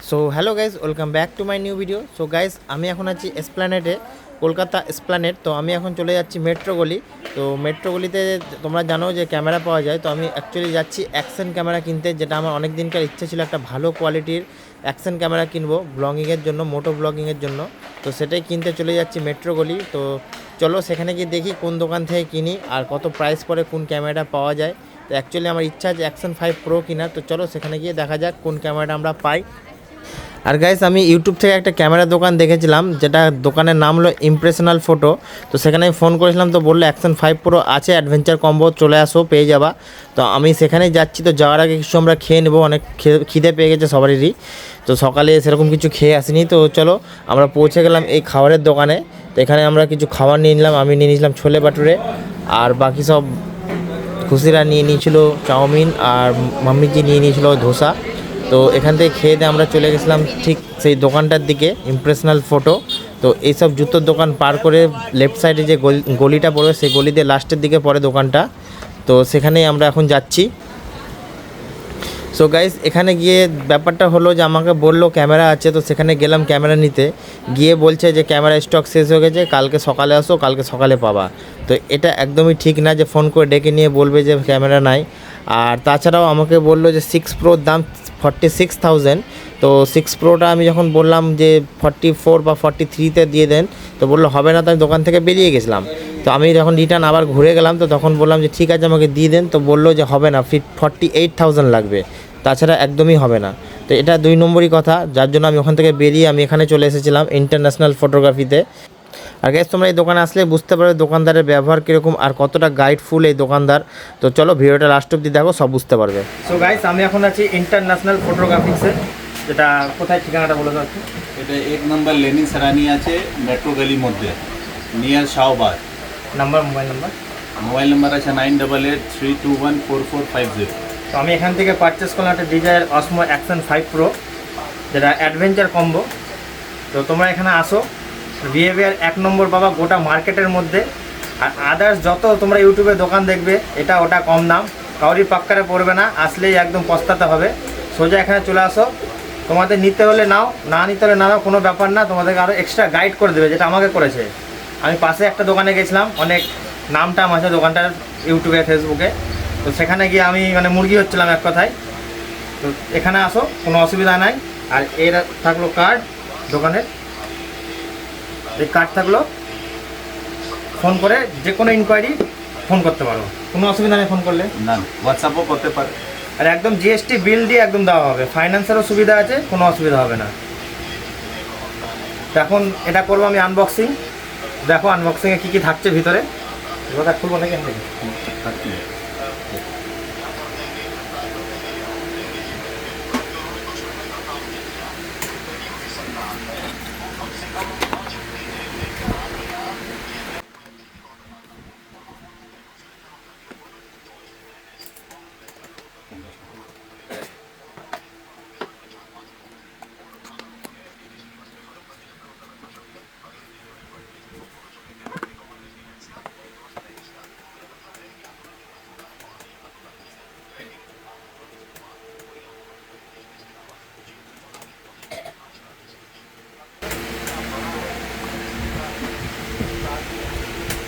So hello guys, welcome back to my new video. So guys, আমি এখন আছি এসপ্ল্যানেডে, Kolkata Esplanade. তো আমি এখন চলে যাচ্ছি মেট্রো গলি। তো মেট্রো গলিতে তোমরা জানো যে ক্যামেরা পাওয়া যায়। তো আমি অ্যাকচুয়ালি যাচ্ছি অ্যাকশন ক্যামেরা কিনতে, যেটা আমার অনেক দিনকার ইচ্ছে ছিল, একটা ভালো কোয়ালিটির অ্যাকশন ক্যামেরা কিনবো ব্লগিংয়ের জন্য, মোটো ব্লগিংয়ের জন্য। তো সেটাই কিনতে চলে যাচ্ছি মেট্রো গলি। তো চলো সেখানে গিয়ে দেখি কোন দোকান থেকে কিনি আর কত প্রাইস পরে কোন ক্যামেরাটা পাওয়া যায়। তো অ্যাকচুয়ালি আমার ইচ্ছা আছে অ্যাকশন 5 প্রো কেনার। তো চলো সেখানে গিয়ে দেখা যাক কোন ক্যামেরাটা আমরা পাই। আর গাইস, আমি ইউটিউব থেকে একটা ক্যামেরা দোকান দেখেছিলাম, যেটা দোকানের নাম হলো ইমপ্রেশনাল ফটো। তো সেখানে আমি ফোন করেছিলাম, তো বললো অ্যাকশন 5 প্রো আছে, অ্যাডভেঞ্চার কম্বো, চলে আসো পেয়ে যাবা। তো আমি সেখানেই যাচ্ছি। তো যাওয়ার আগে কিছু আমরা খেয়ে নেবো, অনেক খিদে পেয়ে গেছে সবারই। তো সকালে সেরকম কিছু খেয়ে আসিনি। তো চলো আমরা পৌঁছে গেলাম এই খাবারের দোকানে। তো এখানে আমরা কিছু খাবার নিয়ে নিলাম। আমি নিয়ে নিয়েছিলাম ছোলে বাটুরে, আর বাকি সব খুশিরা নিয়ে নিয়েছিল চাউমিন, আর মাম্মিজি নিয়ে নিয়েছিল ধোসা। তো এখান থেকে খেয়ে দিয়ে আমরা চলে গেছিলাম ঠিক সেই দোকানটার দিকে, ইমপ্রেশনাল ফটো। তো এইসব জুতোর দোকান পার করে লেফট সাইডে যে গলিটা পড়বে, সেই গলি দিয়ে লাস্টের দিকে পড়ে দোকানটা। তো সেখানেই আমরা এখন যাচ্ছি। সো গাইস, এখানে গিয়ে ব্যাপারটা হলো যে আমাকে বললো ক্যামেরা আছে। তো সেখানে গেলাম ক্যামেরা নিতে, গিয়ে বলছে যে ক্যামেরা স্টক শেষ হয়ে গেছে, কালকে সকালে আসো, কালকে সকালে পাবা। তো এটা একদমই ঠিক না যে ফোন করে ডেকে নিয়ে বলবে যে ক্যামেরা নাই। আর তাছাড়াও আমাকে বললো যে 6 প্রোর দাম 46,000। তো 6 প্রোটা আমি যখন বললাম যে 44 বা 43-তে দিয়ে দেন, তো বললো হবে না। তো আমি দোকান থেকে বেরিয়ে গেছিলাম। তো আমি যখন রিটার্ন আবার ঘুরে গেলাম, তো তখন বললাম যে ঠিক আছে আমাকে দিয়ে দেন। তো বললো যে হবে না, 48,000 লাগবে, তাছাড়া একদমই হবে না। তো এটা 2 নম্বরই কথা, যার জন্য আমি ওখান থেকে বেরিয়ে আমি এখানে চলে এসেছিলাম ইন্টারন্যাশনাল ফটোগ্রাফিতে। আর গ্যাস, তোমরা এই দোকানে আসলে বুঝতে পারবে দোকানদারের ব্যবহার কীরকম আর কতটা গাইডফুল এই দোকানদার। তো চলো ভিডিওটা লাস্ট অব্দি দেখো, সব বুঝতে পারবে। সো গাইস, আমি এখন আছি ইন্টারন্যাশনাল ফটোগ্রাফিক্সে, যেটা কোথায় ঠিকানাটা বলে দাও। এটা 1 নম্বর লেনিন সারানি আছে মেট্রো গলির মধ্যে, নিয়ার শাহবাগ। মোবাইল নাম্বার আছে 9883214450। তো আমি এখান থেকে পারচেস করলাম একটা ডিজায়ার অসমো অ্যাকশন 5 প্রো, যেটা অ্যাডভেঞ্চার কম্বো। তো তোমরা এখানে আসো, বিহেভিয়ার 1 নম্বর পাবা গোটা মার্কেটের মধ্যে। আর আদার্স যত তোমরা ইউটিউবে দোকান দেখবে, এটা ওটা কম দাম, কাউরি পাক্কারে পড়বে না, আসলেই একদম পস্তাতে হবে। সোজা এখানে চলে আসো, তোমাদের নিতে হলে নাও, না নিতে হলে নাও, কোনো ব্যাপার না। তোমাদেরকে আরও এক্সট্রা গাইড করে দেবে, যেটা আমাকে করেছে। আমি পাশে একটা দোকানে গেছিলাম, অনেক নাম টাম আছে দোকানটার ইউটিউবে ফেসবুকে। তো সেখানে গিয়ে আমি মুরগি হচ্ছিলাম এক কথায়। তো এখানে আসো, কোনো অসুবিধা নাই। আর এর থাকলো কার্ড দোকানের, এই কার্ড থাকলো, ফোন করে যে কোনো ইনকোয়ারি ফোন করতে পারো, কোনো অসুবিধা নেই ফোন করলে। না, হোয়াটসঅ্যাপও করতে পারে। আর একদম জিএসটি বিল দিয়ে একদম দেওয়া হবে, ফাইন্যান্সেরও সুবিধা আছে, কোনো অসুবিধা হবে না। তো এখন এটা করবো আমি আনবক্সিং। দেখো আনবক্সিংয়ে কী কী থাকছে ভিতরে। এবার খুলবো নাকি এখান থেকে?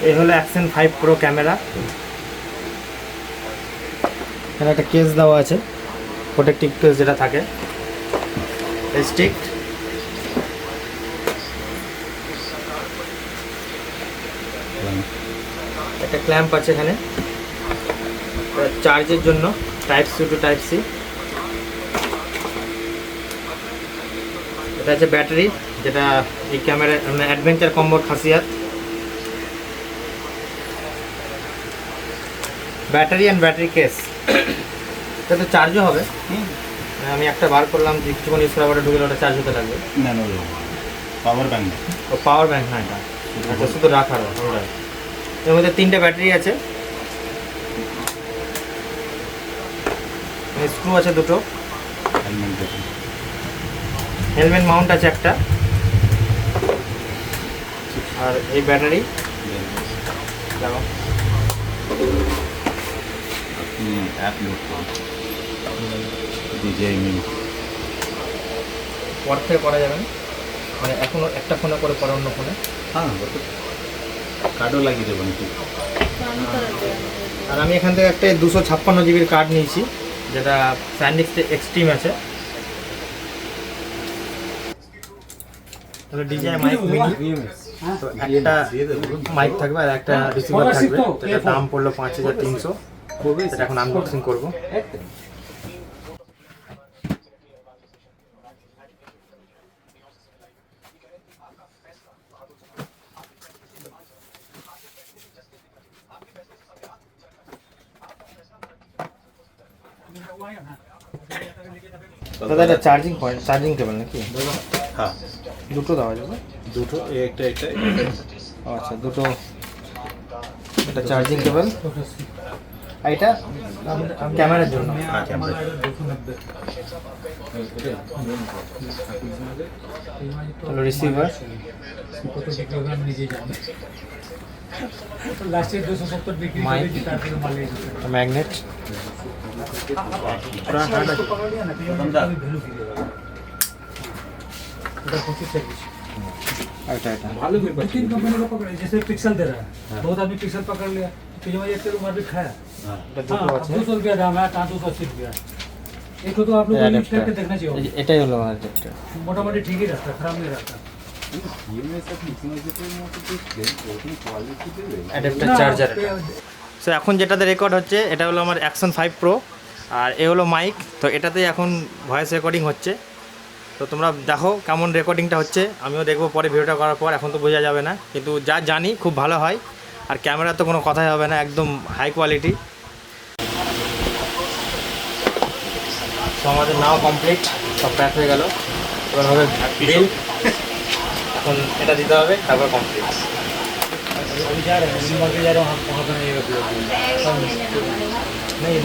এই হলো অ্যাকশন 5 প্রো ক্যামেরা। এখানে একটা কেস দেওয়া আছে, প্রোটেক্টিভ কেস যেটা থাকে, স্টিক। একটা ক্ল্যাম্প আছে এখানে চার্জের জন্য, type C to type C. এটা আছে ব্যাটারি, যেটা এই ক্যামেরা অ্যাডভেঞ্চার কম্বোর খাসিয়াত। ব্যাটারি অ্যান্ড ব্যাটারি কেস, এটা তো চার্জও হবে। আমি একটা বার করলাম, যে কিছুক্ষণ ইউজ করার পরে ঢুকে ওটা চার্জ হতে লাগবে। না, পাওয়ার ব্যাংক। ও পাওয়ার ব্যাংক না, এটা আচ্ছা শুধু রাখার। এর মধ্যে 3টে ব্যাটারি আছে, স্ক্রু আছে 2টো, হেলমেট মাউন্ট আছে একটা, আর এই ব্যাটারি। অ্যাপ লোড করুন, DJI Mini। পর থেকে করা যাবে না, মানে এখনও একটা ফোনে করে পরে অন্য ফোনে। হ্যাঁ কার্ডও লাগিয়ে দেবো নাকি? আর আমি এখান থেকে একটা 256 জিবির কার্ড নিয়েছি, যেটা স্যান্ডিক্স এক্সট্রিম আছে। তাহলে ডিজাই মাইক মিনি, তো একটা মাইক থাকবে আর একটা রিসিভার থাকবে। তো এটার দাম পড়লো 5300। সেটা এখন আনবক্সিং করবো। দাদা এটা চার্জিং পয়েন্ট, চার্জিং কেবল নাকি? হ্যাঁ দুটো দেওয়া যাবে? দুটো, একটা একটা আচ্ছা দুটো, এটা চার্জিং কেবল, আর এটা ক্যামেরার জন্য। হ্যাঁ ক্যামেরা। হলো রিসিভার, ম্যাগনেট। এটা এটা भालू भी 2-3 कंपनी को पकड़े, जैसे पिक्सल दे रहा है, बहुत आदमी पिक्सल पकड़ लिया, तो जो ये तेल मार भी खाया। এটা দুটো हाँ, আছে। 200 रुपया दाम है, 280 रुपया। एक तो आप लोग को यूज करके देखना चाहिए, এটাই হলো অ্যাডাপ্টার। मोटा-मोटी ठीक ही रहता है, खराब नहीं रहता। অ্যাডাপ্টার ना, চার্জার। पे- সো এখন যেটাতে রেকর্ড হচ্ছে এটা হলো আমার অ্যাকশন 5 প্রো, আর এ হলো মাইক। তো এটাতেই এখন ভয়েস রেকর্ডিং হচ্ছে। তো তোমরা দেখো কেমন রেকর্ডিংটা হচ্ছে, আমিও দেখবো পরে ভিডিওটা করার পর। এখন তো বোঝা যাবে না, কিন্তু যা জানি খুব ভালো হয়। আর ক্যামেরা তো কোনো কথাই হবে না, একদম হাই কোয়ালিটি। তো আমাদের নাও কমপ্লিট, সব প্যাক হয়ে গেল। এবার হবে বিল, এখন এটা দিতে হবে, তারপর কমপ্লিট। अभी जा रहे हैं, जा रहा हूँ, वहाँ पर नहीं है। नहीं